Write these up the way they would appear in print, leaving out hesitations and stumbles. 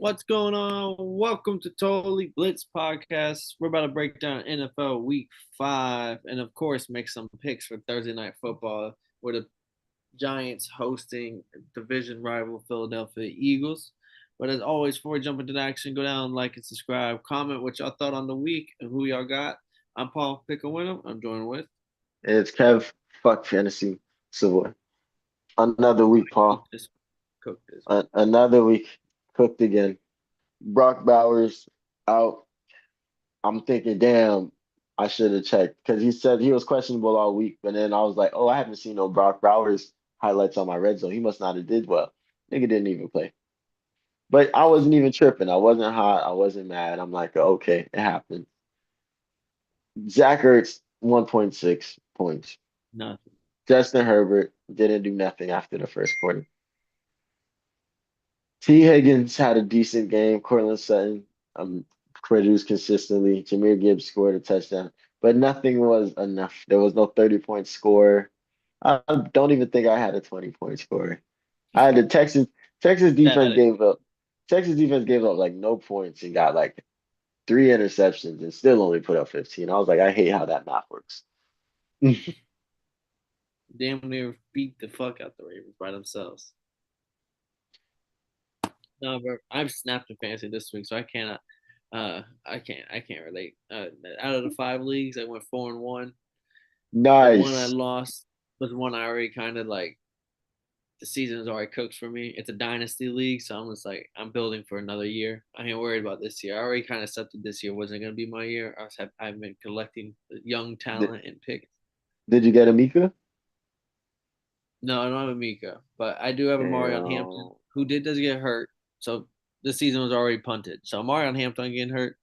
What's going on? Welcome to Totally Blitz Podcast. We're about to break down NFL Week 5 and, of course, make some picks for Thursday Night Football with the Giants hosting division rival Philadelphia Eagles. But as always, before we jump into the action, go down, like, and subscribe. Comment what y'all thought on the week and who y'all got. I'm Paul Pick a Winner. I'm joined with It's Kev. Fuck fantasy. So another week, Cook Paul. this, Cook this. Another week. Cooked again. Brock Bowers out. I'm thinking, damn, I should have checked because he said he was questionable all week. But then I was like, oh, I haven't seen no Brock Bowers highlights on my red zone. He must not have did well. Nigga didn't even play. But I wasn't even tripping. I wasn't hot. I wasn't mad. I'm like, okay, it happened. Zach Ertz, 1.6 points. Nothing. Justin Herbert didn't do nothing after the first quarter. T. Higgins had a decent game. Cortland Sutton produced consistently. Jameer Gibbs scored a touchdown, but nothing was enough. There was no 30-point score. I don't even think I had a 20-point score. I had the Texas defense Static. gave up. Texas defense gave up like no points and got like three interceptions and still only put up 15. I was like, I hate how that math works. Damn near beat the fuck out the Ravens by themselves. No, but I've snapped in fantasy this week, so I cannot. I can't relate. Out of the five leagues, I went 4-1. The one I Nice. lost was one I already kind of like. The season is already cooked for me. It's a dynasty league, so I'm just like I'm building for another year. I ain't worried about this year. I already kind of accepted this year wasn't gonna be my year. I've been collecting young Did, talent and picks. did you get Amika? No, I don't have a Mika, but I do have a Marion Hampton Damn. who does get hurt. So this season was already punted. So Marion Hampton getting hurt.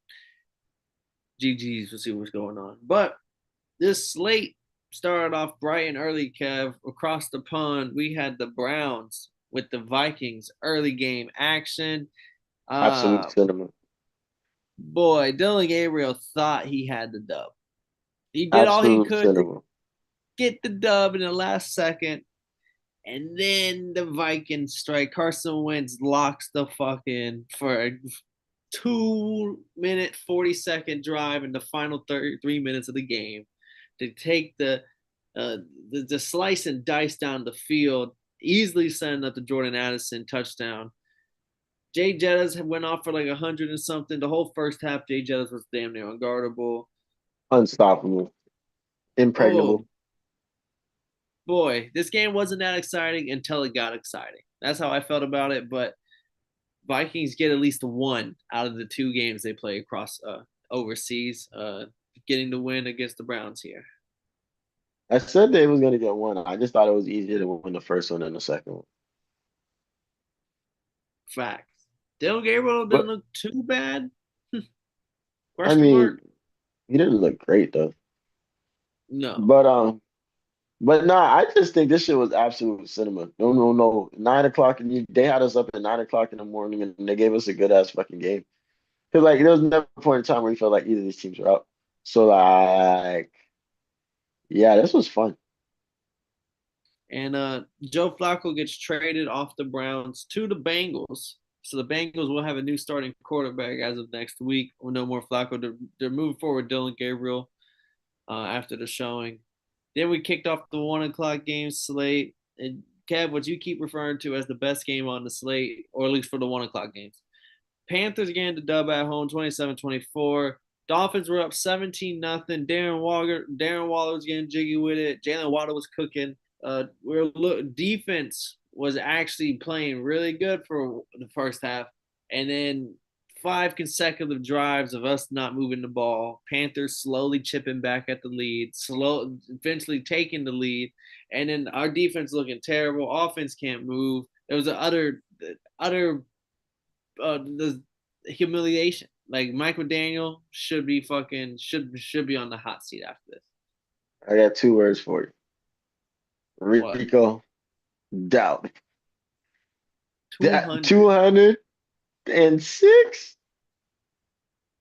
GG's. We'll see what's going on. But this slate started off bright and early, Kev. Across the pond, we had the Browns with the Vikings early game action. Absolute Uh cinema. boy, Dylan Gabriel thought he had the dub. He did all he Absolute could to cinema. get the dub in the last second. And then the Vikings strike. Carson Wentz locks the fucking for a 2 minute 40-second drive in the final 33 minutes of the game to take uh, the slice and dice down the field, easily sending up the Jordan Addison touchdown. Jay Jettas went off for like 100 and something. The whole first half, Jay Jettas was damn near unguardable. Unstoppable. Oh Impregnable. boy, this game wasn't that exciting until it got exciting. That's how I felt about it. But Vikings get at least one out of the two games they play across overseas, getting the win against the Browns here. I said they was gonna get one. I just thought it was easier to win the first one than the second one. Facts. Dylan Gabriel didn't But look too bad. I Question mean, mark? he didn't look great though. No. But nah, I just think this shit was absolute cinema. No, no, no. 9 o'clock and they had us up at 9 o'clock in the morning and they gave us a good ass fucking game. Cause like there was never a point in time where you felt like either of these teams were out. So like, yeah, this was fun. And Joe Flacco gets traded off the Browns to the Bengals. So the Bengals will have a new starting quarterback as of next week. With no more Flacco. They're moving forward Dylan Gabriel after the showing. Then we kicked off the 1 o'clock game slate. And Kev, what you keep referring to as the best game on the slate, or at least for the 1 o'clock games. Panthers getting the dub at home 27-24. Dolphins were up 17-0. Darren Waller was getting jiggy with it. Jalen Waddle was cooking. Defense was actually playing really good for the first half. And then five consecutive drives of us not moving the ball. Panthers slowly chipping back at the lead, eventually taking the lead, and then our defense looking terrible. Offense can't move. There was an utter the humiliation. Like Mike McDaniel should be on the hot seat after this. I got two words for you. What? Rico Doubt. Two That hundred. 206?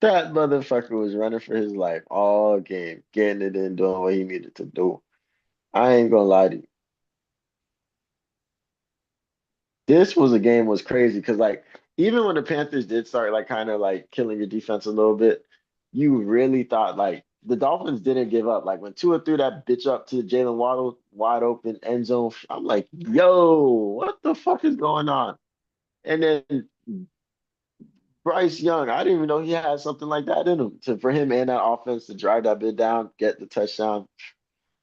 That motherfucker was running for his life all game, getting it in, doing what he needed to do. I ain't gonna lie to you. This was a game was crazy because like even when the Panthers did start like kind of like killing your defense a little bit, you really thought like the Dolphins didn't give up. Like when Tua threw that bitch up to Jalen Waddle wide open end zone, I'm like, yo, what the fuck is going on? And then Bryce Young, I didn't even know he had something like that in him to for him and that offense to drive that bit down, get the touchdown.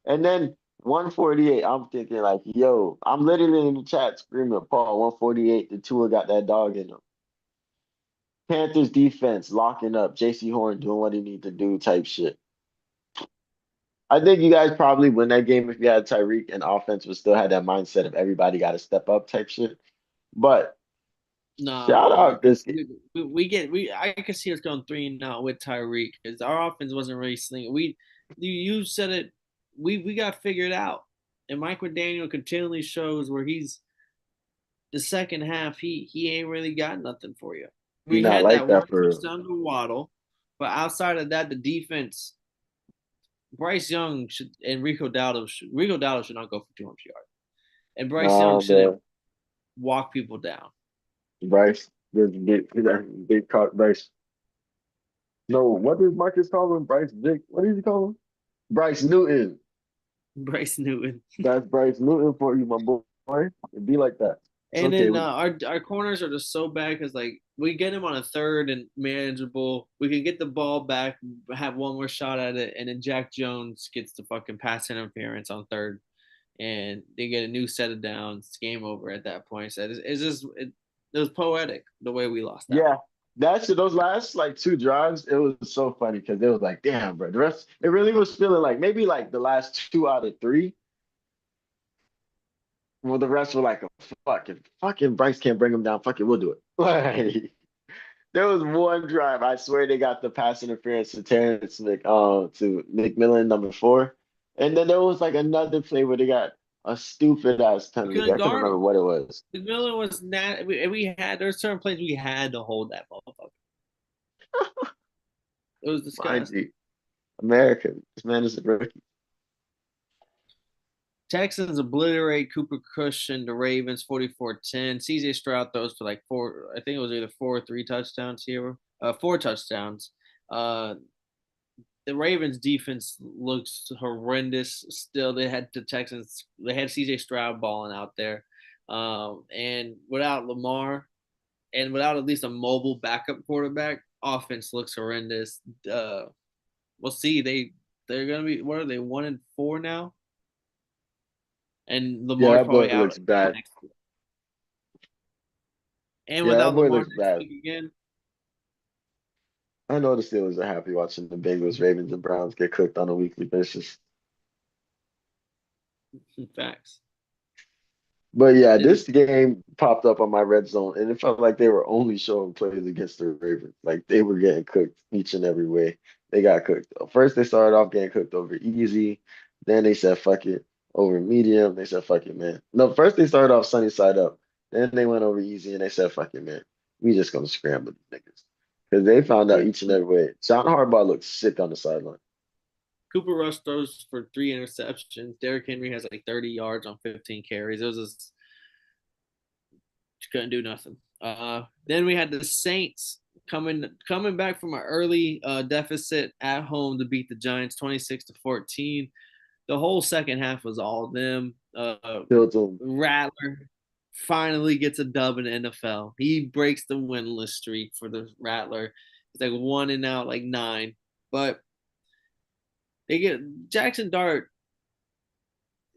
And then 148, I'm thinking like, yo, I'm literally in the chat screaming, Paul, 148, the Tua got that dog in him. Panthers defense locking up, JC Horn doing what he need to do type shit. I think you guys probably win that game if you had Tyreek and offense would still had that mindset of everybody got to step up type shit. But Nah, shout out this game. we get we I can see us going 3-0 with Tyreek because our offense wasn't really slinging. You said it. We got figured out, and Mike McDaniel continually shows where he's the second half. He ain't really got nothing for you. He We not had like that one that for real. touchdown to Waddle, but outside of that, the defense. Bryce Young should and Rico Dowdle should not go for 200 yards, and Bryce Young Nah, shouldn't bro. walk people down. Bryce, this big cut Bryce. No, what does Marcus call him? Bryce Dick. What did he call him? Bryce Newton. Bryce Newton. That's Bryce Newton for you, my boy. It'd be like that. It's And okay. then our corners are just so bad because like we get him on a third and manageable. We can get the ball back, have one more shot at it, and then Jack Jones gets the fucking pass interference on third, and they get a new set of downs. It's game over at that point. So it was poetic the way we lost that Yeah, one. that's those last like two drives. It was so funny because it was like, damn, bro. The rest, it really was feeling like maybe like the last two out of three. Well, the rest were like, if fucking Bryce can't bring him down, fuck it, we'll do it. Like, there was one drive. I swear they got the pass interference to to McMillan number 4, and then there was like another play where they got a stupid ass We penalty. couldn't I couldn't guard remember him. what it was. McMillan was not. We had there's certain plays we had to hold that motherfucker. It was Mind disgusting. you, American. This man is a rookie. Texans obliterate Cooper Cush and the Ravens 44-10. CJ Stroud throws for like four, I think it was either 4 or 3 touchdowns here. 4 touchdowns. Uh the Ravens defense looks horrendous. Still, they had CJ Stroud balling out there. And without Lamar and without at least a mobile backup quarterback, offense looks horrendous. We'll see. They're gonna be what are they 1-4 now? And Yeah, Lamar's that boy probably out looks bad. next week. And Yeah, that without boy Lamar looks next bad. week again, I know the Steelers are happy watching the Bengals, Ravens, and Browns get cooked on a weekly basis. facts. But yeah, And this game popped up on my red zone, and it felt like they were only showing plays against the Ravens. Like they were getting cooked each and every way. They got cooked. First, they started off getting cooked over easy. Then they said, fuck it, over medium. They said, fuck it, man. No, first they started off sunny side up. Then they went over easy, and they said, fuck it, man. We just gonna scramble these niggas. Because they found out each and every way. John Harbaugh looked sick on the sideline. Cooper Rush throws for 3 interceptions. Derrick Henry has like 30 yards on 15 carries. It was just couldn't do nothing. Then we had the Saints coming back from an early deficit at home to beat the Giants 26-14. The whole second half was all them. Killed him. Rattler finally gets a dub in the NFL. He breaks the winless streak for the Rattler. It's like one and out, like 9. But they get Jackson Dart.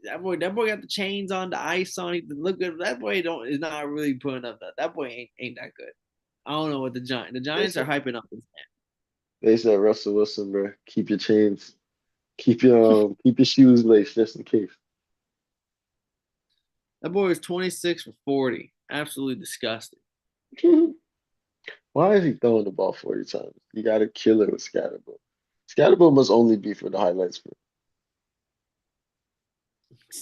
That boy got the chains on, the ice on. He look good. That boy don't is not really putting up that. That boy ain't that good. I don't know what the They Giants are said, hyping up this man. they said Russell Wilson, bro, keep your chains. Keep your shoes laced just in case. That boy is 26 for 40. Absolutely disgusting. Why is he throwing the ball 40 times? You got to kill it with Scatterbo. Scatterbo must only be for the highlights. For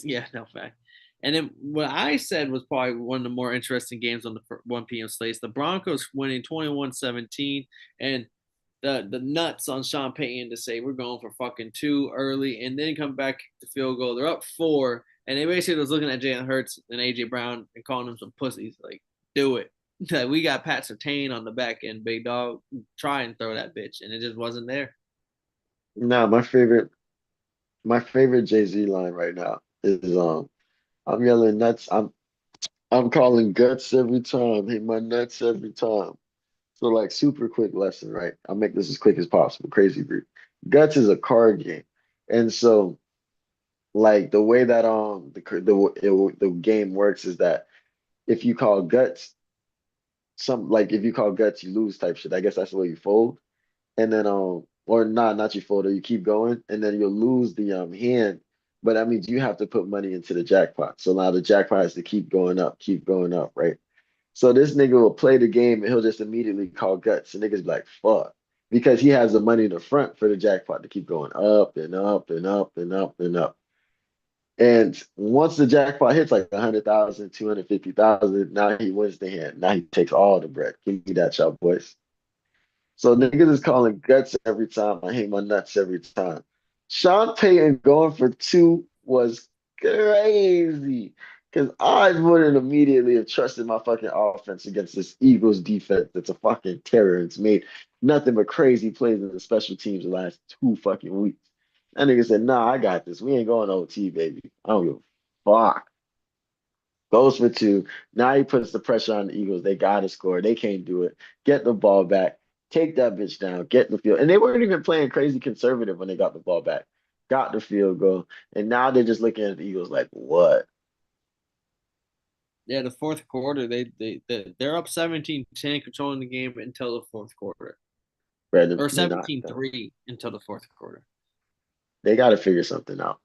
Yeah, no fact. And then what I said was probably one of the more interesting games on the 1 p.m. slates. The Broncos winning 21-17, and the nuts on Sean Payton to say we're going for fucking 2 early and then come back to field goal. They're up 4, and they basically was looking at Jalen Hurts and AJ Brown and calling them some pussies. Like, do it. We got Pat Sertain on the back end, big dog. Try and throw that bitch, and it just wasn't there. Nah, my favorite Jay-Z line right now is I'm yelling nuts. I'm calling guts every time. Hit my nuts every time. So like super quick lesson, right? I'll make this as quick as possible. Crazy brief. Guts is a card game, and so like the way that the game works is that if you call guts if you call guts you lose type shit. I guess that's the way you fold, and then or not you fold or you keep going, and then you'll lose the hand. But that means you have to put money into the jackpot. So now the jackpot has to keep going up, right? So this nigga will play the game and he'll just immediately call guts. And niggas be like, fuck. Because he has the money in the front for the jackpot to keep going up and up and up and up and up. And once the jackpot hits like 100,000, 250,000, now he wins the hand. Now he takes all the bread. Give me that, y'all boys. So niggas is calling guts every time. I hate my nuts every time. Sean Payton going for two was crazy. Because I wouldn't immediately have trusted my fucking offense against this Eagles defense that's a fucking terror. It's made nothing but crazy plays in the special teams the last 2 fucking weeks. That nigga said, nah, I got this. We ain't going to OT, baby. I don't give a fuck. Goes for two. Now he puts the pressure on the Eagles. They got to score. They can't do it. Get the ball back. Take that bitch down. Get in the field. And they weren't even playing crazy conservative when they got the ball back. Got the field goal. And now they're just looking at the Eagles like, what? Yeah, the fourth quarter, they're up 17-10, controlling the game until the fourth quarter, Brandon, or they're not. 17-3 until the fourth quarter. They got to figure something out.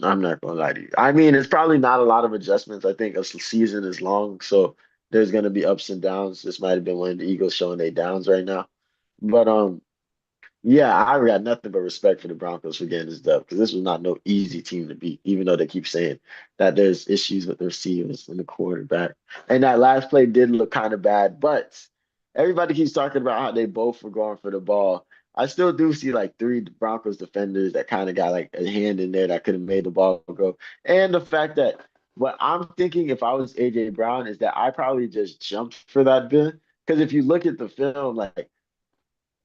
I'm not gonna lie to you. I mean, it's probably not a lot of adjustments. I think a season is long, so there's gonna be ups and downs. This might have been one of the Eagles showing their downs right now. But yeah, I got nothing but respect for the Broncos for getting this dub because this was not no easy team to beat, even though they keep saying that there's issues with the receivers and the quarterback. And that last play did look kind of bad, but everybody keeps talking about how they both were going for the ball. I still do see like three Broncos defenders that kind of got like a hand in there that could have made the ball go. And the fact that what I'm thinking if I was AJ Brown is that I probably just jumped for that bit. Because if you look at the film, like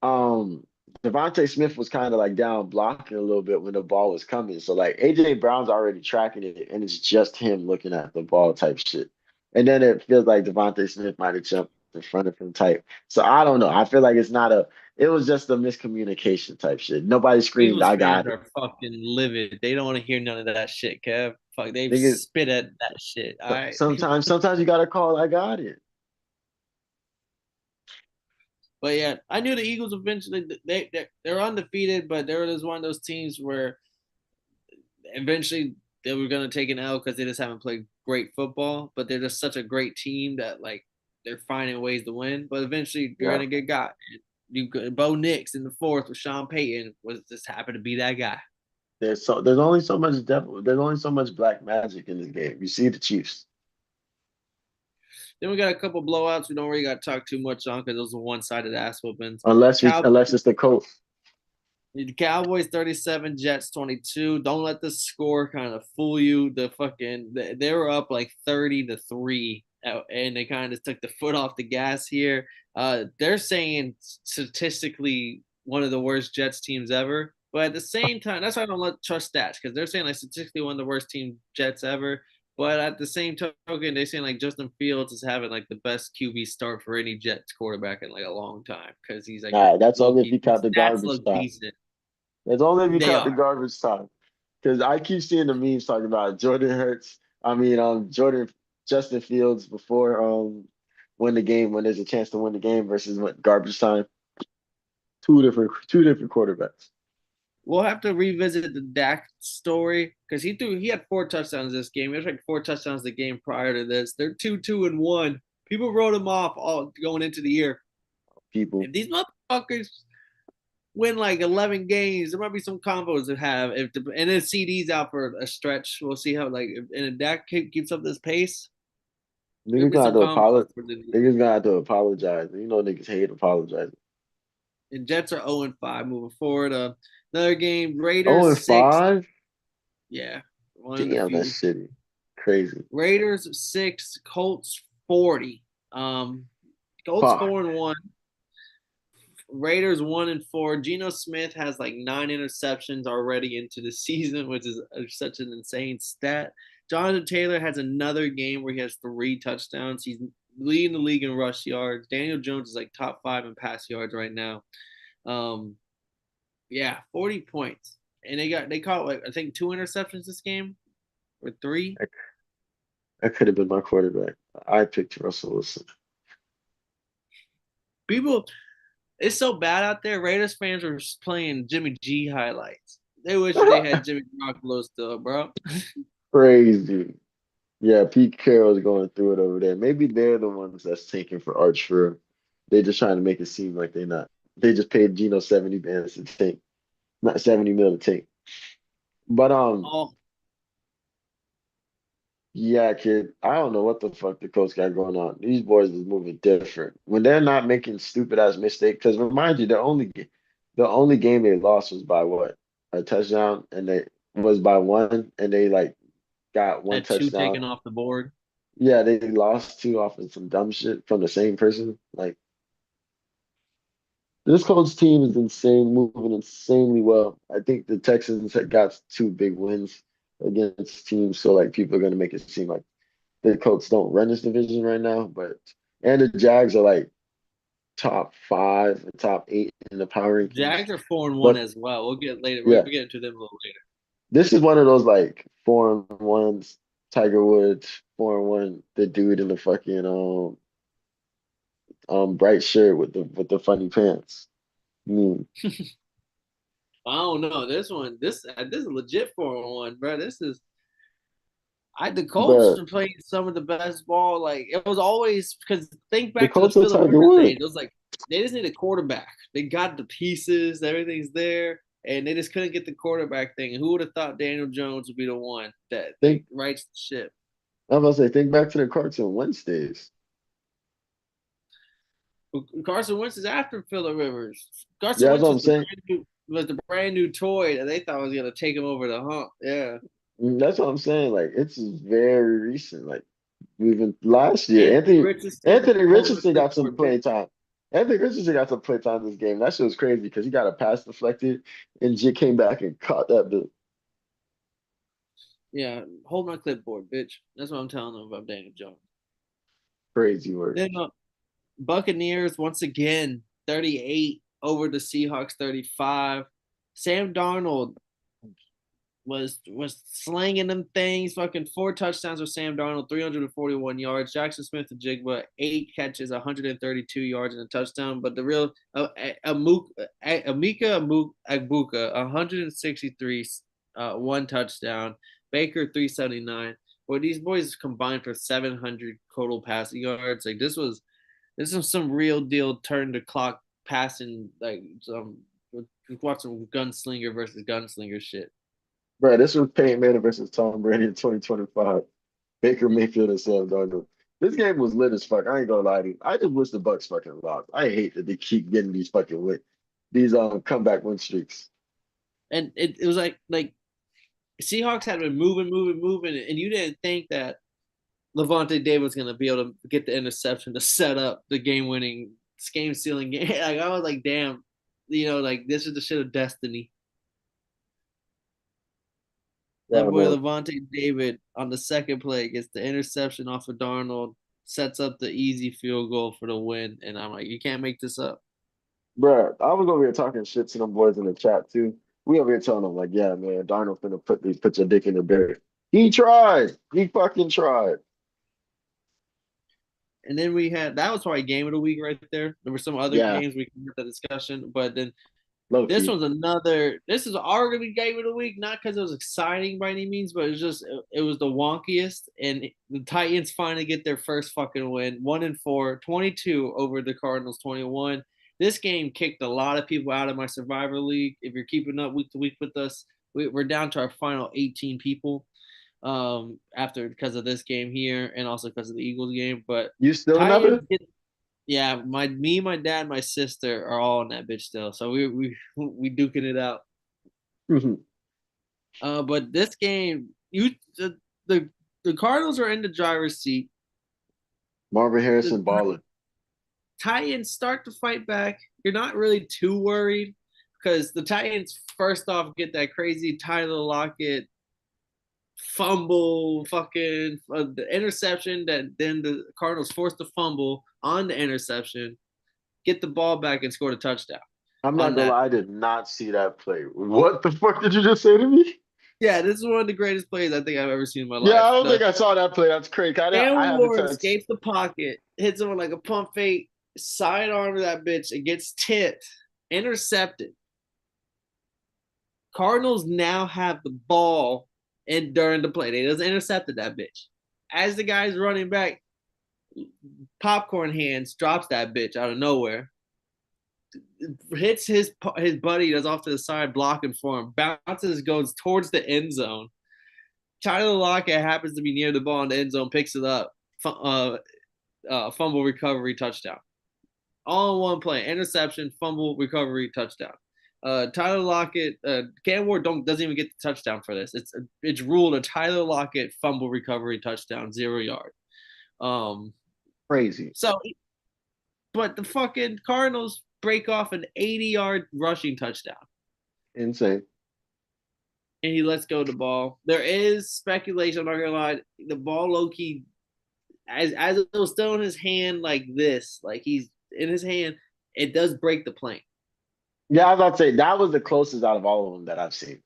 um Devontae Smith was kind of like down blocking a little bit when the ball was coming. So like AJ Brown's already tracking it and it's just him looking at the ball type shit. And then it feels like Devontae Smith might have jumped in front of him type. So I don't know. I feel like it was just a miscommunication type shit. Nobody screamed, Eagles I fans got it. are fucking livid. They don't want to hear none of that shit, Kev. Fuck, they Nigga, spit at that shit. All right. sometimes you gotta call, I got it. But yeah, I knew the Eagles eventually they're undefeated, but they're just one of those teams where eventually they were gonna take an L because they just haven't played great football. But they're just such a great team that like they're finding ways to win. But eventually you're Yeah. gonna get got. You Bo Nix in the fourth with Sean Payton was just happened to be that guy. There's only so much devil, there's only so much black magic in this game. You see the Chiefs. Then we got a couple blowouts we don't really got to talk too much on because those are one-sided ass whoopings. Cowboys Unless it's the coach. The Cowboys 37, Jets 22. Don't let the score kind of fool you. They were up like 30-3, and they kind of took the foot off the gas here. They're saying statistically one of the worst Jets teams ever. But at the same time, that's why I don't trust stats because they're saying like statistically one of the worst team Jets ever. But at the same token, they're saying like Justin Fields is having like the best QB start for any Jets quarterback in like a long time because he's like Nah, that's low only if key. you count His the stats garbage look time. decent. It's only if you They count the are. garbage time. Because I keep seeing the memes talking about Jordan Hurts. Jordan Justin Fields before win the game when there's a chance to win the game versus what garbage time. Two different quarterbacks. We'll have to revisit the Dak story because he had 4 touchdowns this game. He had like 4 touchdowns the game prior to this. They're 2-2-1. People wrote him off all going into the year. People. If these motherfuckers win like 11 games, there might be some combos to have. And then CD's out for a stretch. We'll see how and if Dak keeps up this pace, there Niggas could be gonna have some to combos apologize. for the Niggas gonna have to apologize. You know niggas hate apologizing. and Jets are 0-5 moving forward. Another game, Oh, Raiders and 6. 5? Yeah, one of the Damn, that's few. shitty. Crazy. Raiders 6, Colts 40. Colts Fuck. 4-1. Raiders 1-4. Geno Smith has like 9 interceptions already into the season, which is such an insane stat. Jonathan Taylor has another game where he has 3 touchdowns. He's leading the league in rush yards. Daniel Jones is like top 5 in pass yards right now. Um, yeah, 40 points, and they caught like I think 2 interceptions this game or 3. That could have been my quarterback. I picked Russell Wilson. People, it's so bad out there. Raiders fans are playing Jimmy G highlights. They wish they had Jimmy Garoppolo still, bro. Crazy. Yeah, Pete Carroll's going through it over there. Maybe they're the ones that's taking for Arch for. They just trying to make it seem like they're not. They just paid Geno 70 bands to take, not 70 mil to take. But Oh, yeah, kid. I don't know what the fuck the coach got going on. These boys is moving different. When they're not making stupid ass mistakes, because remind you, the only game they lost was by what? A touchdown, and they was by one, and they like got one had 2 touchdown. taken off the board. Yeah, they lost two off of some dumb shit from the same person. Like this Colts team is insane, moving insanely well. I think the Texans had got 2 big wins against teams, so like people are gonna make it seem like the Colts don't run this division right now, but and the Jags are like top 5 and top 8 in the power rankings. Jags are 4-1 But as well. We'll get later. We'll yeah, get into them a little later. this is one of those like 4-1s. Tiger Woods 4-1. The dude in the fucking bright shirt with the funny pants. Mm. I don't know this is legit 4-1, bro. This is the Colts But are playing some of the best ball. Like it was always because think the back to the Colts are Philip Tiger Rivers days. Woods. It was like they just need a quarterback. They got the pieces, everything's there, and they just couldn't get the quarterback thing. And who would have thought Daniel Jones would be the one that Think rights the ship? I'm about to say, think back to the Cartoon Wednesdays. Carson Wentz is after Philip Rivers. Carson Yeah, that's Wentz what I'm saying. was the brand new toy that they thought was gonna take him over the hump. Yeah. That's what I'm saying. Like it's very recent. Like even last year, Anthony Richardson Anthony holding the Richardson got some clipboard, play bitch. time. Anthony Richardson got some play time this game. That shit was crazy because he got a pass deflected and J came back and caught that bit. Yeah, hold my clipboard, bitch. That's what I'm telling them about Daniel Jones. Crazy work. Then Buccaneers once again 38 over the Seahawks 35. Sam Darnold was slanging them things. Fucking 4 touchdowns with Sam Darnold, 341 yards. Jackson Smith and Jigba 8 catches, 132 yards and a touchdown. But the real Amika Agbuka 163, 1 touchdown. Baker 379. Well, these boys combined for 700 total passing yards. Like this is some real deal turn the clock passing like some watch some gunslinger versus gunslinger shit. Bro, this was Peyton Manning versus Tom Brady in 2025. Baker Mayfield and Sam Darnold. This game was lit as fuck. I ain't gonna lie to you. I just wish the Bucks fucking lost. I hate that they keep getting these fucking these comeback win streaks. And it was like Seahawks had been moving, and you didn't think that Levante David was gonna be able to get the interception to set up the game sealing game. Like I was like, damn, like this is the shit of destiny. That Yeah, boy man. Levante David on the second play gets the interception off of Darnold, sets up the easy field goal for the win, and I'm like, you can't make this up. Bro, I was over here talking shit to them boys in the chat too. We over here telling them like, yeah, man, Darnold finna put your dick in the bear. He tried. He fucking tried. And then we had that was probably game of the week right there. There were some other Yeah, games we can get the discussion, but then low this key. one's another. This is arguably game of the week, not because it was exciting by any means, but it was the wonkiest. And the Titans finally get their first fucking win, 1-4, 22 over the Cardinals, 21. This game kicked a lot of people out of my Survivor League. If you're keeping up week to week with us, we're down to our final 18 people after because of this game here and also because of the Eagles game. But You still Titans another? get yeah, my dad, my sister are all in that bitch still. So we duking it out. But this game, the the Cardinals are in the driver's seat. Marvin The, Harrison balling. Titans start to fight back. You're not really too worried because the Titans first off get that crazy Tyler Lockett fumble, fucking the interception that then the Cardinals forced to fumble on the interception, get the ball back and score a touchdown I'm not on gonna that. lie, I did not see that play. What the fuck did you just say to me? Yeah, this is one of the greatest plays I think I've ever seen in my Yeah, life. I don't The think I saw that play. That's crazy. I Cam haven't Ward touched. escapes the pocket, hits him with like a pump fake, sidearm to that bitch. It gets tipped, intercepted. Cardinals now have the ball and during the play. They just intercepted that bitch. As the guy's running back, popcorn hands drops that bitch out of nowhere, hits his buddy that's off to the side blocking for him, bounces, goes towards the end zone. Tyler Lockett happens to be near the ball in the end zone, picks it up, fumble recovery touchdown. All in one play, interception, fumble recovery touchdown. Tyler Lockett, Cam Ward doesn't even get the touchdown for this. It's ruled a Tyler Lockett fumble recovery touchdown, 0 yard. Um, Crazy. so, but the fucking Cardinals break off an 80-yard rushing touchdown, Insane. and he lets go of the ball. There is speculation. I'm not gonna lie, the ball low key, as it was still in his hand like this, like he's in his hand, it does break the plane. Yeah, I was about to say that was the closest out of all of them that I've seen.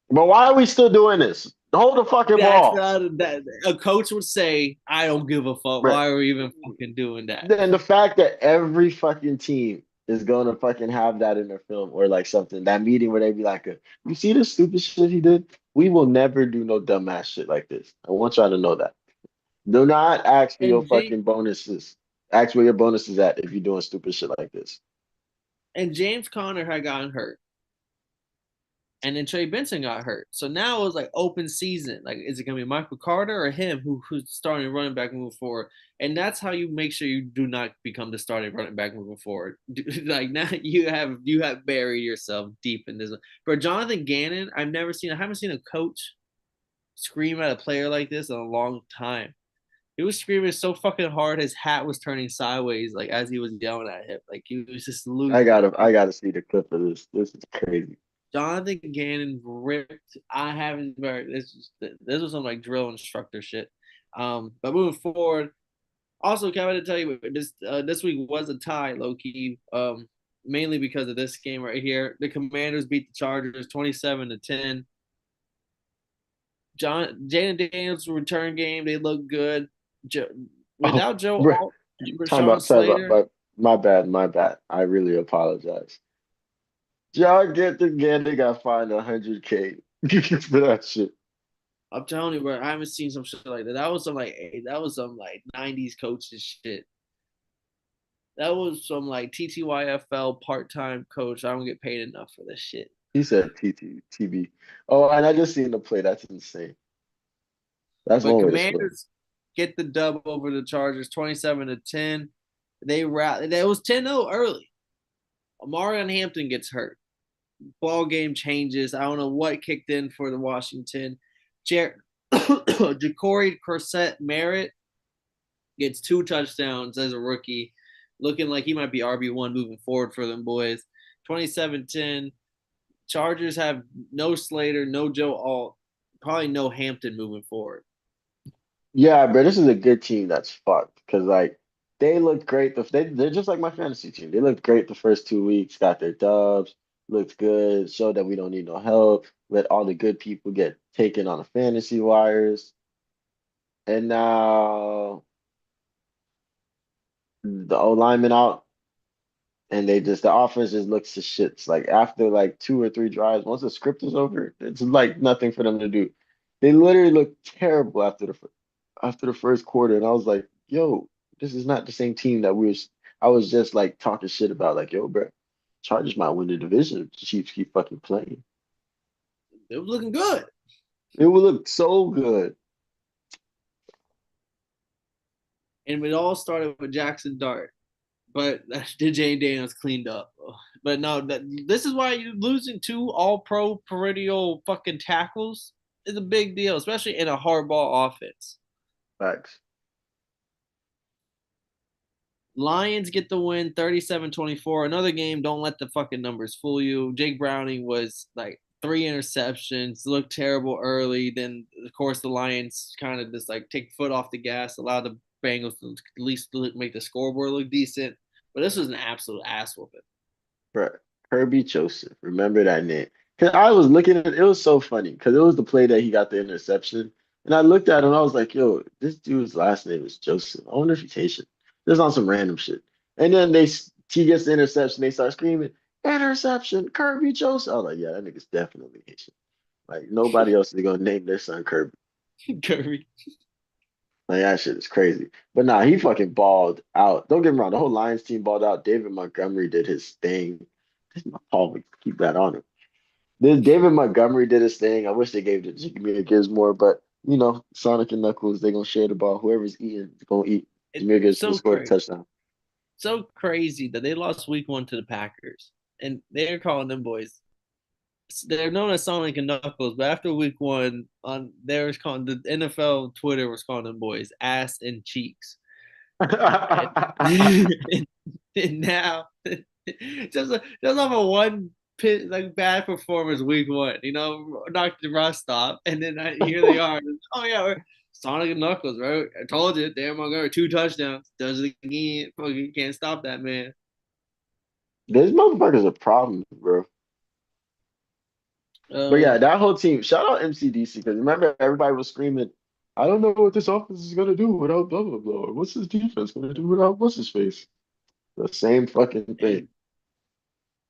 But why are we still doing this? Hold the fucking That's ball. not that a coach would say, I don't give a fuck. Right. Why are we even fucking doing that? Then the fact that every fucking team is gonna fucking have that in their film or like something, that meeting where they be like, you see this stupid shit he did? We will never do no dumbass shit like this. I want y'all to know that. Do not ask for your And James fucking bonuses. Ask where your bonus is at if you're doing stupid shit like this. and James Conner had gotten hurt. And then Trey Benson got hurt. So now it was like open season. Like, is it gonna be Michael Carter or him who's starting running back moving forward? And that's how you make sure you do not become the starting running back moving forward. Like now you have buried yourself deep in this. For Jonathan Gannon, I haven't seen a coach scream at a player like this in a long time. He was screaming so fucking hard his hat was turning sideways, like as he was yelling at him. Like he was just losing it. I gotta see the clip of this. This is crazy. Jonathan Gannon ripped. I haven't heard this was some like drill instructor shit. But moving forward, also Kevin to tell you this week was a tie, low key. Mainly because of this game right here. The Commanders beat the Chargers 27-10. Jaden Daniels return game, they look good. Joe, Oh, without Joe Alt and Rashawn time out, Slater, but my bad, my bad. I really apologize. Y'all they got fined 100K for that shit. I'm telling you, bro, I haven't seen some shit like that. That was some like '90s coaches shit. That was some like TTYFL part-time coach. I don't get paid enough for this shit. He said TTTB. Oh, and I just seen the play. That's insane. That's But one way to score. Commanders get the dub over the Chargers, 27-10. They rallied. It was 10-0 early. Amarian Hampton gets hurt. Ball game changes. I don't know what kicked in for the Washington. Jacory Corsett Merritt gets 2 touchdowns as a rookie, looking like he might be RB1 moving forward for them boys. 27-10. Chargers have no Slater, no Joe Alt, probably no Hampton moving forward. Yeah, bro, this is a good team that's fucked because like they look great. They're just like my fantasy team. They looked great the first 2 weeks, got their dubs, looked good, showed that we don't need no help. Let all the good people get taken on the fantasy wires. And now the O lineman out, and the offense just looks to shits. Like after like 2 or 3 drives, once the script is over, it's like nothing for them to do. They literally look terrible after the first quarter, and I was like, "Yo, this is not the same team that we was." I was just like talking shit about, like, "Yo, bro, Chargers might win the division if the Chiefs keep fucking playing." It was looking good. It would look so good. And it all started with Jackson Dart. But DJ Daniels cleaned up. But no, this is why you're losing 2 all-pro perennial fucking tackles is a big deal, especially in a hardball offense. Facts. Lions get the win 37-24. Another game, don't let the fucking numbers fool you. Jake Browning was like three interceptions, looked terrible early. Then, of course, the Lions kind of just like take foot off the gas, allow the Bengals to at least make the scoreboard look decent. But this was an absolute ass whooping. Bro, Kirby Joseph. Remember that name? Because I was looking at it, it was so funny because it was the play that he got the interception. And I looked at him and I was like, yo, this dude's last name is Joseph. I wonder if he's Haitian. Just on some random shit. And then he gets the interception. They start screaming, interception, Kirby Joseph. I was like, yeah, that nigga's definitely Haitian. Like nobody else is gonna name their son Kirby. Curry. Like that shit is crazy. But nah, he fucking balled out. Don't get me wrong, the whole Lions team balled out. David Montgomery did his thing. Paul would keep that on him. This David Montgomery did his thing. I wish they gave it to Jameer Gibbs more, but you know, Sonic and Knuckles, they're gonna share the ball. Whoever's eating is gonna eat. It's Jameer Gibbs so just scored a crazy. touchdown. So crazy that they lost week one to the Packers. And they're calling them boys. They're known as Sonic and Knuckles, but after week one, on there was calling the NFL Twitter was calling them boys ass and cheeks. And, and now just off of one pit like bad performance week one, knocked the rust off, and then here they are. Oh yeah, we're Sonic and Knuckles, right? I told you, damn Montgomery, 2 touchdowns, does it again. Fucking can't stop that man. This motherfucker's a problem, bro. But Uh, yeah, that whole team, shout out MCDC, because remember everybody was screaming, I don't know what this offense is gonna do without blah blah blah. What's this defense gonna do without what's his face? The same fucking thing. and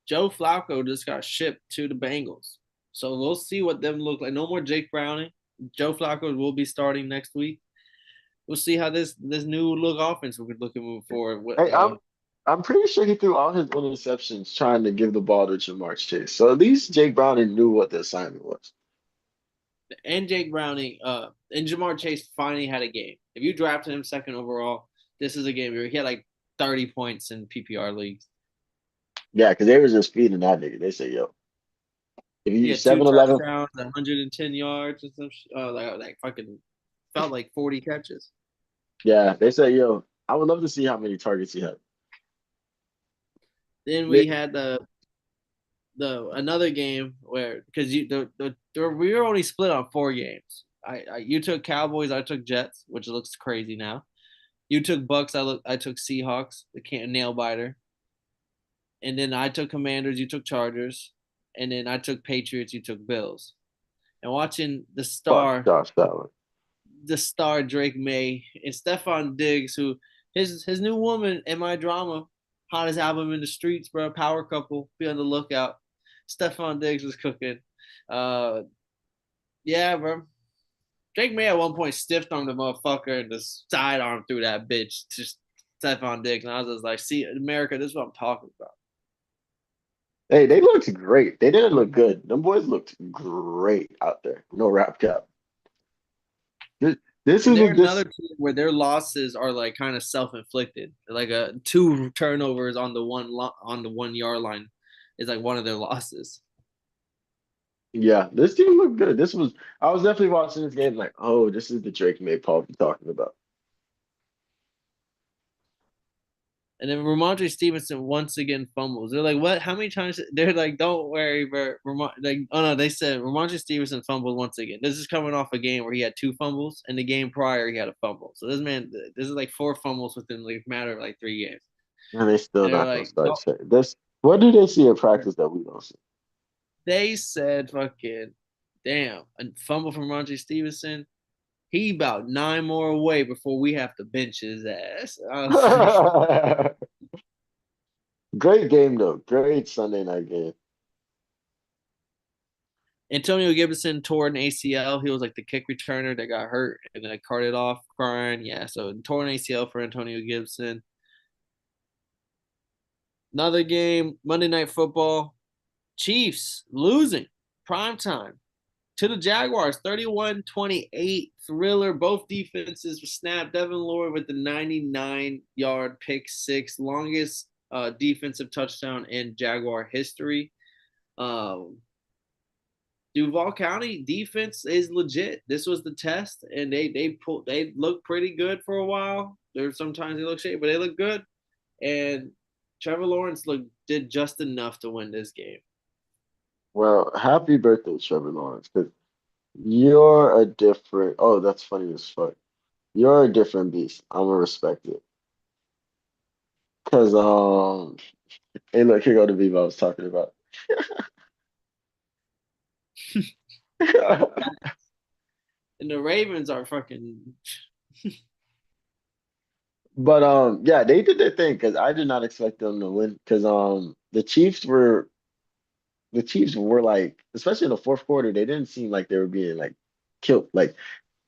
Joe Flacco just got shipped to the Bengals. So we'll see what them look like. No more Jake Browning. Joe Flacco will be starting next week. We'll see how this new look offense we could look at moving forward. Hey, I'm pretty sure he threw all his interceptions trying to give the ball to Jamar Chase. So at least Jake Browning knew what the assignment was. And Jake Browning, and Jamar Chase finally had a game. If you drafted him second overall, this is a game where he had like 30 points in PPR leagues. Yeah, because they was just feeding that nigga. They say, yo, if He you had two 7-Eleven, touchdowns, 110 yards, and some like fucking felt like 40 catches. yeah, they say, yo, I would love to see how many targets he had. Then we They- had the another game where because we were only split on 4 games. You took Cowboys, I took Jets, which looks crazy now. You took Bucks, I took Seahawks, the can't nail biter, and then I took Commanders, you took Chargers, and then I took Patriots, you took Bills. And watching Fuck Josh Allen. the star Drake May and Stephon Diggs, who his new woman in my drama, hottest album in the streets, bro. Power couple, be on the lookout. Stephon Diggs was cooking. Uh, yeah, bro. Drake May at one point stiffed on the motherfucker and just sidearm through that bitch to Stephon Diggs, and I was just like, "See, America, this is what I'm talking about." Hey, they looked great. They didn't look good. Them boys looked great out there. No rap cap. This, this And is a they're this another team where their losses are like kind of self-inflicted. Like two turnovers on the on the 1 yard line is like one of their losses. yeah, this team looked good. This was I was definitely watching this game like, oh, this is the Drake May Paul be talking about. And then Ramondre Stevenson once again fumbles. They're like, "What? How many times?" They're like, "Don't worry, but like, oh no," they said Ramondre Stevenson fumbled once again. This is coming off a game where he had 2 fumbles, and the game prior he had a fumble. So this is like 4 fumbles within like matter of like 3 games. And they still And they're not gonna like, start "No." saying this. What do they see in practice that we don't see? They said, "Fucking damn, a fumble from Ramondre Stevenson." He about 9 more away before we have to bench his ass. I was like, Great game though. Great Sunday night game. Antonio Gibson tore an ACL. He was like the kick returner that got hurt and then I carted off crying. Yeah, so tore an ACL for Antonio Gibson. Another game, Monday Night Football. Chiefs losing prime time to the Jaguars, 31-28 thriller. Both defenses were snapped. Devin Lloyd with the 99-yard pick six, longest defensive touchdown in Jaguar history. Um, Duval County defense is legit. This was the test, and they look pretty good for a while. There's sometimes they look shady, but they look good. and Trevor Lawrence did just enough to win this game. Well, happy birthday, Trevor Lawrence, because you're a different. Oh, that's funny as fuck. You're a different beast. I'm gonna respect it. Cause hey, look, here go the beef I was talking about. And the Ravens are fucking. But yeah, they did their thing because I did not expect them to win. Because the Chiefs were like, especially in the fourth quarter, they didn't seem like they were being like killed. Like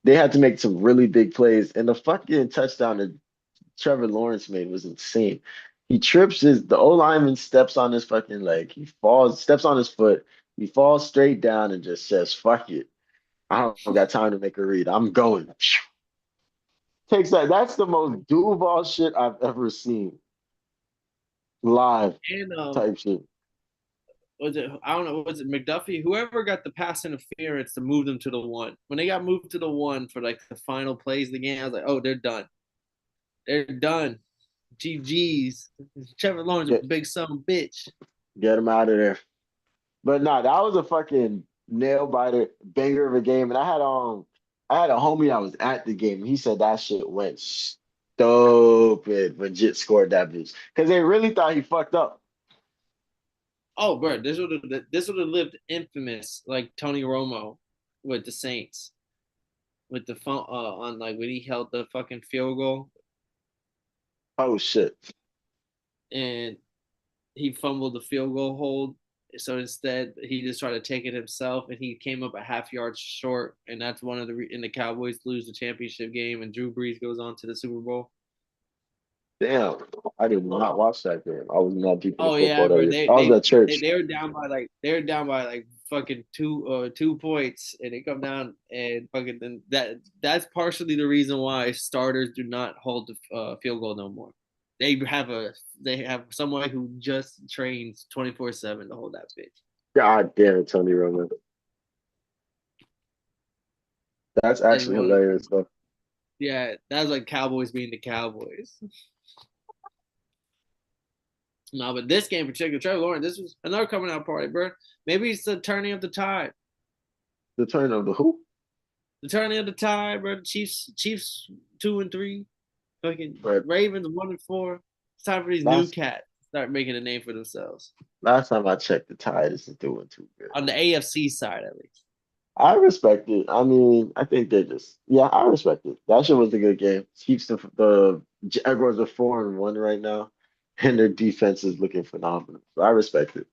they had to make some really big plays, and the fucking touchdown that Trevor Lawrence made was insane. He trips the O lineman steps on his fucking leg. He falls, steps on his foot. He falls straight down and just says, "Fuck it. I don't got time to make a read. I'm going." Takes that. That's the most Duval shit I've ever seen live And type shit. was it, I don't know, was it McDuffie? Whoever got the pass interference to move them to the one. When they got moved to the one for like the final plays of the game, I was like, oh, they're done. They're done. GG's. Trevor Lawrence, a Get big son of a bitch. get him out of there. But no, that was a fucking nail biter banger of a game. And I had a homie that was at the game. And he said that shit went stupid when Jit scored that bitch. Because they really thought he fucked up. Oh, bro, this would have lived infamous like Tony Romo with the Saints with the phone on like when he held the fucking field goal Oh shit. and he fumbled the field goal hold. So instead, he just tried to take it himself, and he came up a half yard short, and that's one of and the Cowboys lose the championship game, and Drew Brees goes on to the Super Bowl. Damn. I did not watch that game. I was not deep into Oh yeah, football that bro. year. They I was they at they, church. they were down by like fucking 2 points, and they come down and fucking then that's partially the reason why starters do not hold the field goal no more. They have a they have someone who just trains 24/7 to hold that bitch. God damn it, Tony Romo. That's And actually one, hilarious though. yeah, that's like Cowboys being the Cowboys. No, but this game in particular, Trevor Lawrence, this was another coming out party, bro. Maybe it's the turning of the tide. The turn of the who? The turning of the tide, bro. Chiefs 2-3. Fucking But Ravens 1-4. It's time for these new last cats to start making a name for themselves last time I checked, the Tide isn't doing too good. on the AFC side at least. I respect it. I mean, I think they just, yeah, I respect it. That shit was a good game. Keeps the Jaguars are 4-1 right now, and their defense is looking phenomenal. So I respect it.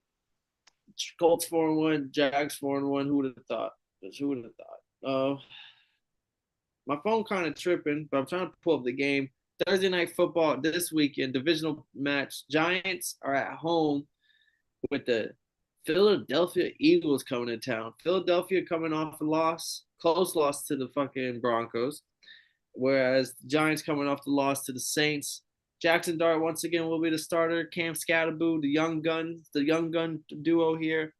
Colts 4-1, Jags 4-1. Who would have thought? Who would have thought? My phone kind of tripping, but I'm trying to pull up the game. Thursday night football this weekend, divisional match. Giants are at home with the Philadelphia Eagles coming to town. Philadelphia coming off a loss, close loss to the fucking Broncos, whereas the Giants coming off the loss to the Saints. Jackson Dart once again will be the starter. Cam Scatterboo, the young gun duo here.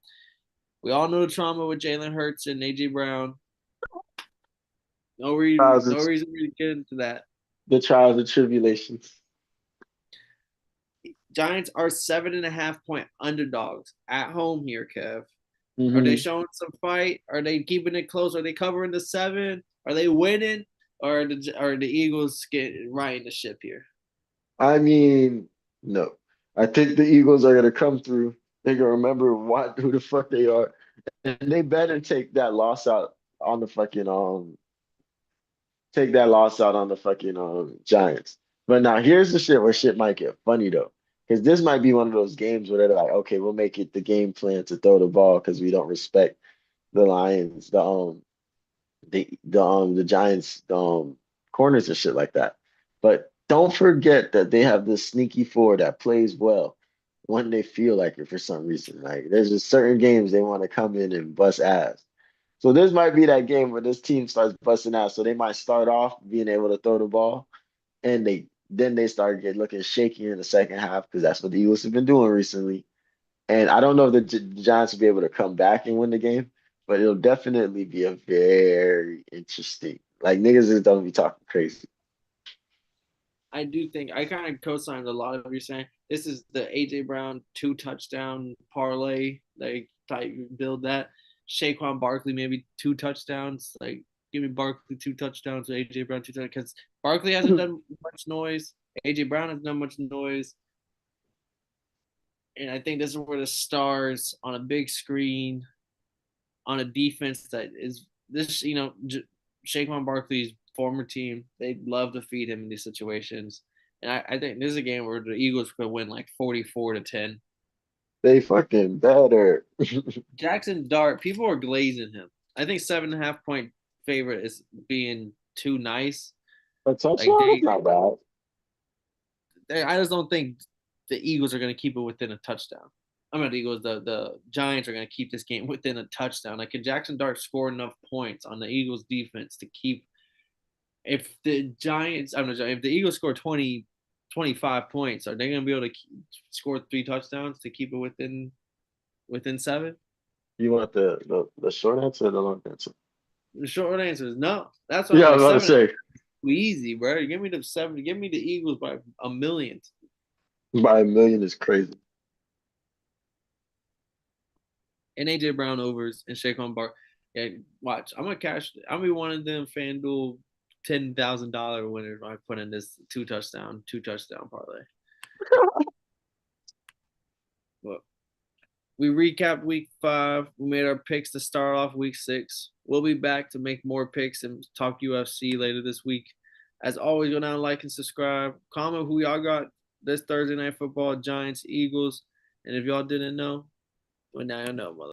We all know the trauma with Jalen Hurts and AJ Brown. Trials No and, reason to get into that. the trials and tribulations. Giants are 7.5 point underdogs at home here, Kev. Are they Hmm. showing some fight? Are they keeping it close? Are they covering the 7? Are they winning? Or are the Eagles getting riding the ship here? I mean, no. I think the Eagles are gonna come through. They're gonna remember what who the fuck they are, and they better on the fucking take that loss out on the fucking Giants. But now here's the shit where shit might get funny though. Because this might be one of those games where they're like, okay, we'll make it the game plan to throw the ball because we don't respect the Lions, the Giants, corners and shit like that. But don't forget that they have this sneaky four that plays well when they feel like it for some reason. Like there's just certain games they want to come in and bust ass. So this might be that game where this team starts busting out. So they might start off being able to throw the ball, and they start looking shaky in the second half because that's what the Eagles have been doing recently. And I don't know if the Giants will be able to come back and win the game, but it'll definitely be a very interesting. Like niggas just don't be talking crazy. I do think I kind of co-signed a lot of what you're saying. This is the AJ Brown 2 touchdown parlay, like type build that. Saquon Barkley maybe 2 touchdowns. Like give me Barkley 2 touchdowns, AJ Brown 2 touchdowns because Barkley hasn't done much noise. AJ Brown hasn't done much noise, and I think this is where the stars on a big screen on a defense that is this. Saquon Barkley's former team, they love to feed him in these situations. And I think this is a game where the Eagles could win like 44-10. They fucking better. Jackson Dart, people are glazing him. I think 7.5 point favorite is being too nice. A Like touchdown? That's not bad. I just don't think the Eagles are going to keep it within a touchdown. I'm not the Eagles. The Giants are going to keep this game within a touchdown. Like, can Jackson Dart score enough points on the Eagles defense to keep? If the Giants, I'm not sure, if the Eagles score 25 points, are they going to be able to score 3 touchdowns to keep it within seven? You want the short answer or the long answer? The short answer is no. That's why Yeah, I'm I like was about to seven. say Too easy, bro. Give me the seven. Give me the Eagles by a million. by a million is crazy. And AJ Brown overs and Saquon Bar. Yeah, watch. I'm gonna cash. I'm gonna be one of them FanDuel $10,000 winners. I put in this two touchdown parlay. But we recapped week 5. We made our picks to start off week 6. We'll be back to make more picks and talk UFC later this week. As always, go down, like, and subscribe. Comment who y'all got this Thursday night football, Giants, Eagles. And if y'all didn't know, well, now you know, mother.